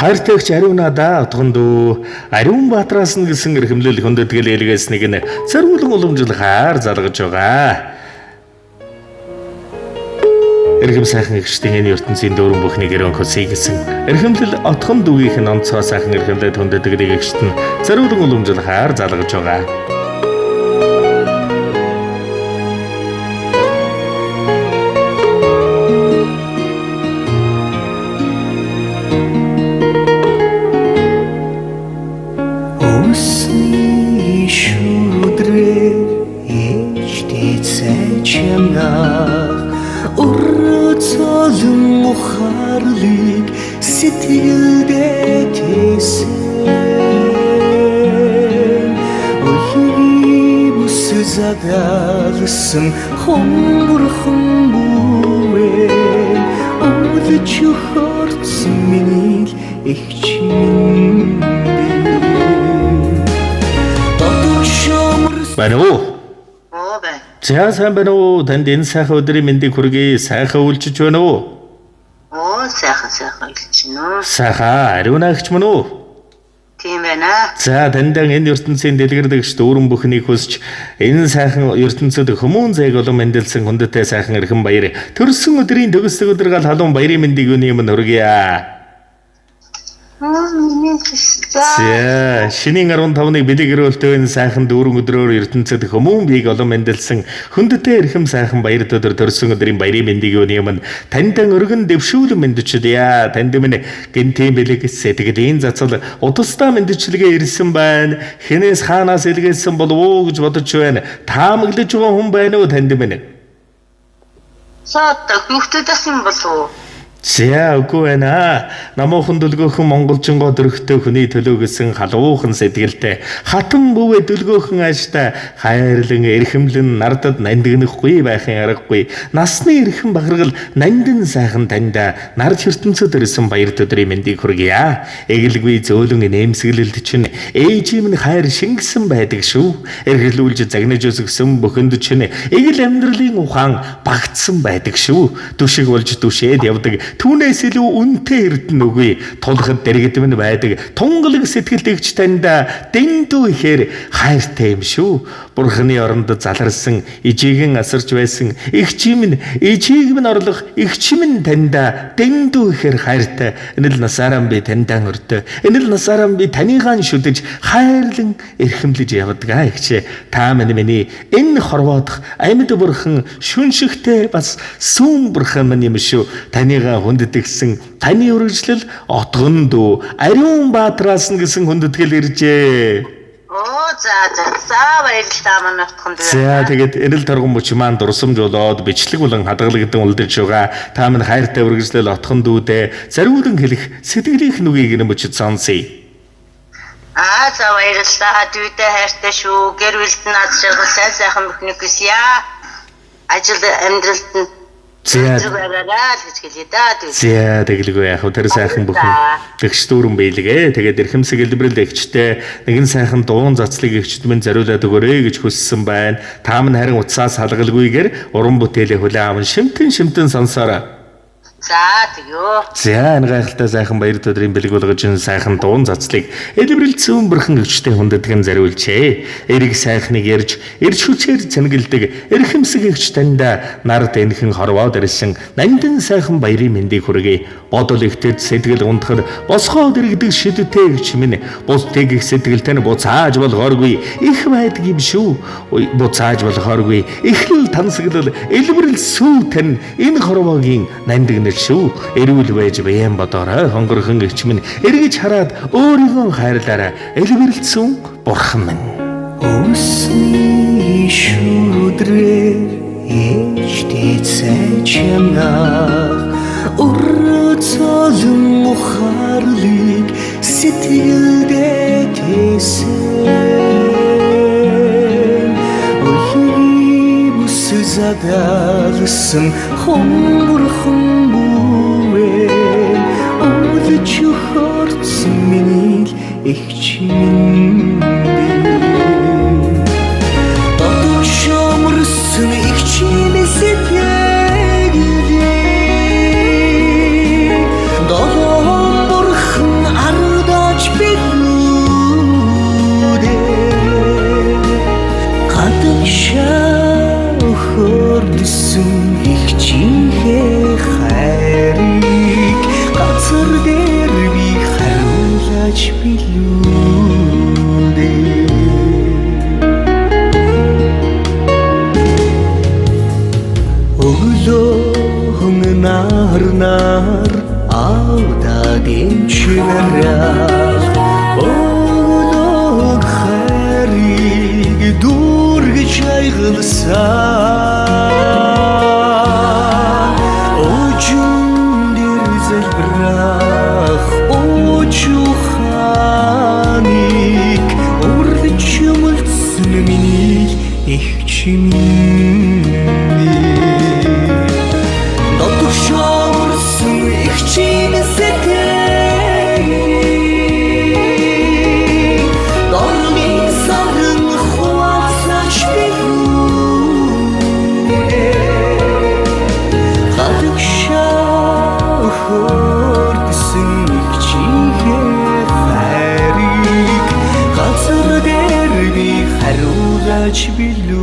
хайртайгч ариунада отгондоо ариун баатараас нь гэсэн эрхэмлэл хүндэтгэл хэлгээснийг нь цэргүүлэн уламжлахаар залгаж байгаа. Эрхэм сайхан эгчтэн энэ ертөнцийн дөрвөн бүхнийг өрөнхөсэй гэсэн эрхэмлэл отхон дүгийнх нь онцгой сайхан эрхэмлэлд хүндэтгэл эгчт нь цэргүүлэн уламжлахаар залгаж байгаа. Ухаарлыг сэтгэлдээ тэсэн Өлийг задаалсан хомбурхан бүвэн Өлөж хөрцөн миний эгчин байна уу? За сайн байна уу? Танд энэ сайхан өдрийн мэндийг хүргэе. Сайхан үйлчж байна уу? Сайхан илчнэ. Сайхан ариунаагч мөн үү? Тийм байна. За тандан энэ ертөнцийн дэлгэрдэгч дүүрэн бүхнийг хүсч энэ сайхан ертөнцид хүмүүн зайг олон мэндэлсэн хүндэтэй сайхан эрхэм баяр төрсөн өдрийн төгсдөг өдөр гал халуун баярын мэндийг өнөө юм хүргье. За шинийн 15-ны бэлэг өрөөлтөө энэ сайхан дүүрэн өдрөөр ертөнцид хүмүүн биеийг олон мэндэлсэн хүндэтэй эрхэм сайхан баяр өдөр төрсөн өдрийн баярын мэндийг өнөө юм тандан өргөн дэвшүүлэн мэндчилье. Танд минь гинтийн бэлэг сэтгэлийн зацал удастаа мэндчлэгээ ирсэн байна. Хинээс хаанаас илгээсэн болов уу гэж бодож байна. Таамаглаж байгаа хүн байна уу танд минь? Саад хүүхдүүдээс юм болов уу? За үгүй байна. Намуухан дөлгөөхөн монголчингоо дөрөхтэй хүний төлөө гэсэн халуухан сэтгэлтэй хатан бүвэ дөлгөөхөн ааштай хайрлан эрхэмлэн нардад нандинахгүй байхын аргагүй насны эрхэм бахаргал нандин сайхан таньда нард ертөнцөд ирсэн баяр өдрийн мэндийг хүргье. Эгэлгүй зөөлөн нэмсгэлэлд чинь ээжийн минь хайр шингэсэн байдаг шүү. Эргэлүүлж загнаж өсгсөн бүхэнд чинь эгэл амьдралын ухаан багтсан байдаг шүү. Түшиг болж түшээд явдаг түүнээс илүү үнэтэй эрдэнэ үгүй тулахад дэргэд минь байдаг тунгалаг сэтгэлдэгч таньда дэндүү ихээр хайртай юм шүү. Бурхны оронд заларсан ижиэгэн асарч байсан эгчийн минь ижийг минь орлох эгч минь таньда дэндүү ихээр хайртай. Энэ л насаараа би таньдаа өртөө. Энэ л насаараа би танийгаан шүдэж хайрлан эрхэмлэж явдаг эгч. Та миний энэ хорвоодох амьд бурхан шүншигтэй бас сүүн бурхан минь юм шүү. Танийгаа хүндэтгсэн таны үргэлжлэл отгон дүү ариун баатараас нь гэсэн хүндэтгэл иржээ. За баярлалаа манай утганд. За тэгээд энэ л торгон мөч маань дурсамж болоод бичлэг болон хадгалагдсан үлдэж байгаа. Та минь хайртай үргэлжлэл отгон дүүдээ зариулан хэлэх сэтгэлийнх нүгийг нэмж сонсъё. За баярлалаа. Дүүдээ хайртай шүү. Гэр бүлд нь аз жаргал сайхан бүхнийг хүсье. Ажил амьдралд нь За тэглгүй яах вэ? Тэр сайхан бүхэн тэгш дүүрэн бийлгээ. Тэгээд эрхэмсэг элбэрэл эгчтэй нэгэн сайхан дуун зацлыг эгчд минь зориулаад өгөөрэй гэж хүссэн байна. Та минь харин утсаас халгалгүйгээр уран бүтээлээ хүлээн аван шимтэн сонсоорой. За тэгё. За энэ гайхалтай сайхан баяр өдрийн бэлэг болгож энэ сайхан дуун зацлыг элбэрэл зүүн бүрхэн эгчтэй хүндэтгэн зориулжээ. Эрэг сайхныг ярьж эрж хүчээр цэнгэлдэг эрхэмсэг эгч таньда нард энхэн хорвоод ирсэн нандин сайхан баярын мэндийг хүргэе. Бодол ихтэд сэтгэл унтахад босгоод иргэдэг шидтэй эгч минь бусдыг их сэтгэлтэй нь буцааж болохооргүй их байдаг юм шүү. Буцааж болохооргүй эхлэл тансаглал элбэрэл сүү тань энэ хорвоогийн нандин шүү. Эрүүл байж баян бодоорой. Хонгорхон эгч минь эргэж хараад өөрийгөө хайрлаарай. Элбэрлэлцэн бурхан минь. Өсний шүдрээр ээжтэй цайчанаа урцолон ухаарлыг сэтгэлдээ тэсэн Өлийг задаалсан хомбурхан хөрцөн миний эгчин Дотор шомрсон эгчин сэтгэлээ Долоон бурхан билүүнэ Өглөөн нар аудагийн чимээрээ Өглөг хайрыг дүүргэж айгалсаа Очун дэр залбирах очуханик Урдч юмлцэн миний их чимээ Дотогшоорсон их чимээсээ Дормын сарн хуваалцаач билүүнэ Гадагшаахордсон их чимээ хайрыг Газар дээр би хариулаач билүүнэ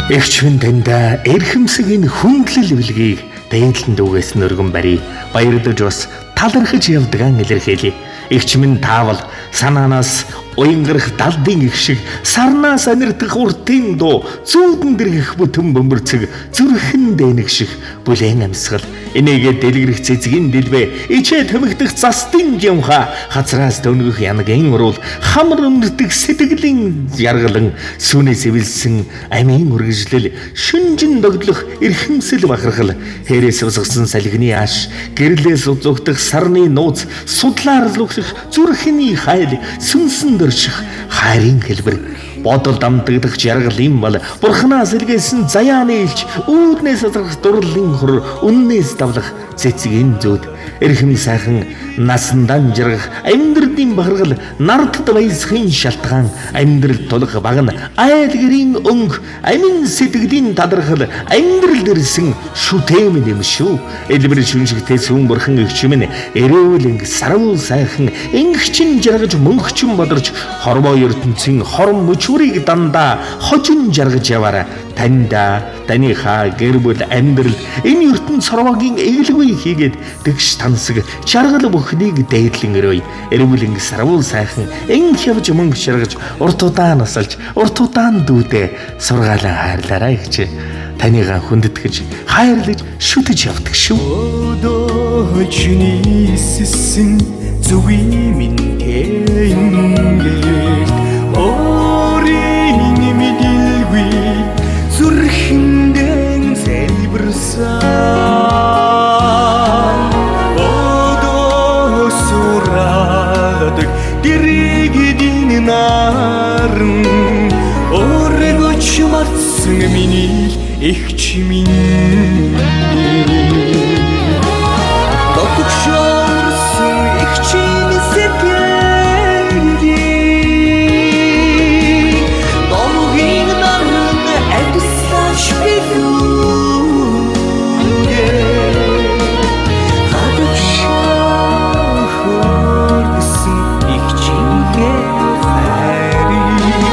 Эгч минь таньда эрхэмсэг энэ хүндлэл бэлгийг дээдлэнд үгээс өргөн барий. Баярлаж бас талархаж явдгаан илэрхийлье. Эгч минь таавал санаанаас уянгарах далдын их шиг сарнаас анирдах уртын дуу зүүдэн дэргэх бүтэн бөмбөрцөг зүрхэн дэнэг шиг бүлээн амьсгал энийгээ дэлгэрэх цэцгийн дэлбэ ичээ төмөгдөх застын юмха хазраас дөнгөх янгийн уруул хамар өмдөх сэтгэлийн яргалан сүнээ сэвэлсэн амийн үргэлжлэл шүнжин догдлох эрхэмсэл бахархал хэрээс усгсан салхины ааш гэрлээс зугдах сарны нууц судлаар лүгсэх зүрхний хайл сүнсэн дөрших хайрын хэлбэр бодол дамтагдах жаргал юм бол бурхнаас илгээсэн заяаны илч үүднээс азрах дурлалын хур үннээс давлах цэцгийн зүүд эрхэм сайхан насндан жаргах амьдралын бахаргал нартд баясхын шалтгаан амьдрал тулах багна айл гэрийн өнг амин сэтгэлийн тадархал амьдрал дэрсэн шүтэм юм шүү элбэр шүншигтэй сүм бурхан эгчмэн эрүүл инг сарвуу сайхан ингчин жаргаж мөнхчин бодорч хорвоо ертөнцийн хорон мөчүүрийг дандаа хожин жаргаж яваарай таньда таныхаа гэр бүл амьдрал энэ ертөнц хорвоогийн эглгүй хийгээд тэгш тансаг жаргал бүхнийг дээдлэн өрөөй эрүүл инг сарвуу сайхан инг явж мөнгө шаргаж урт удаан насалж урт удаан дүүдээ сургаалan хайрлаарай гэж танийгаа хүндэтгэж хайрлаж шүтэж явдаг шүү Өдөөчний сисэн зүви минтэнгээл Орийн мэдэлгүй зүрхэндэн залбирсан Өдөөсүраадаг дэрэгдийн наран Оргоч марцсан миний их чимээ Дотогшоорсон их чимээсээ Дормын наран адислаач билүүнэ Гадагшаахордсон их чимээ хайрыг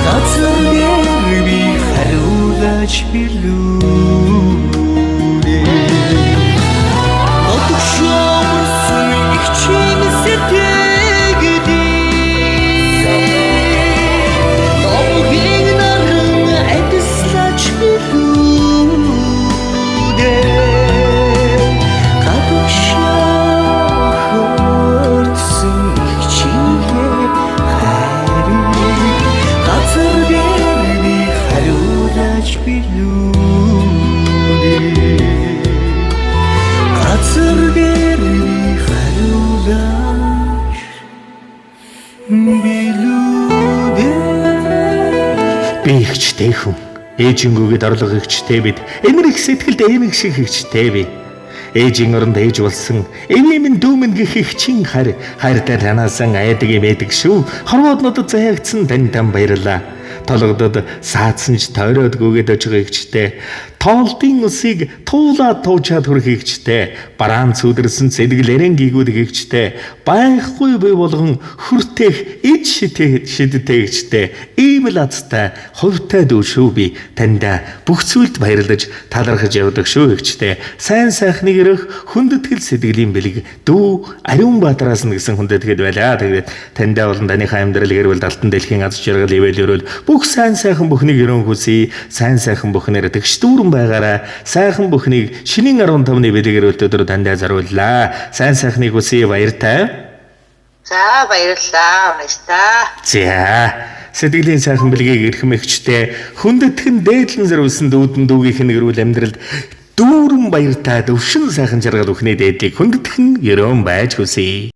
Газар дээр би хариулаач билүүнэ Дотогшоорсон их чимээсээ Дормын наран адислаач билүүнэ Гадагшаахордсон их чимээ хайрыг Газар дээр би хариулаач билүүнэ Газар дээр би хариулаач билүүнэ би ихчтэй хүн ээжингүүгээд орлого ихчтэй бид эмэрх сэтгэлд эмэг шиг ихчтэй би ээжийн оронд ээж болсон эмээм дүүмэн гэх ихчин хайртай танаасан айдаг юм эдэг шүү хорвооднуудад заягдсан тань баярлаа толгодод саадсан ч тойроод гүгээд ож байгаа ихчтэй тоолтын усыг туулаад туучаад хүрэх ихчтэй бараан цүүдэрсэн цэдгэлэрэн гигүүд ихчтэй байхгүй бий болгон хүртэх ид шидтэй ихчтэй ийм л азтай хувьтай дүү шүү би таньда бүх зүйлд баярлаж талархаж явдаг шүү ихчтэй сайн сайхныг өрөх хүндэтгэл сэтгэлийн бэлэг дүү Ариун Баатараас нь гэсэн хүндэтгэл байлаа. Тэгээд таньда болон таныхаа амьдрал гэрвэл Алтан дэлхийн аз жаргал ивэл өрөөл бүх сайн сайхан бүхнийг өрөөн хүсье. Сайн сайхан бүхнээр тэгш дүүрэн байгаарай. Сайхан бүхнийг шинийн 15-ны бэлгээр өдөр тандаа зарууллаа. Сайн сайхныг хүсье баяртай. За баярлалаа. Баярлалаа. За сэтгэлийн сайхан бэлгийг эрхэмэгчтэй хүндэтгэн дээдлэн зориулсан дүүдэн дүүгийнх нь гэрүүл амьдралд дүүрэн баяртай төвшин сайхан жаргал бүхний дээдлийг хүндэтгэн ерөөн байж хүсье.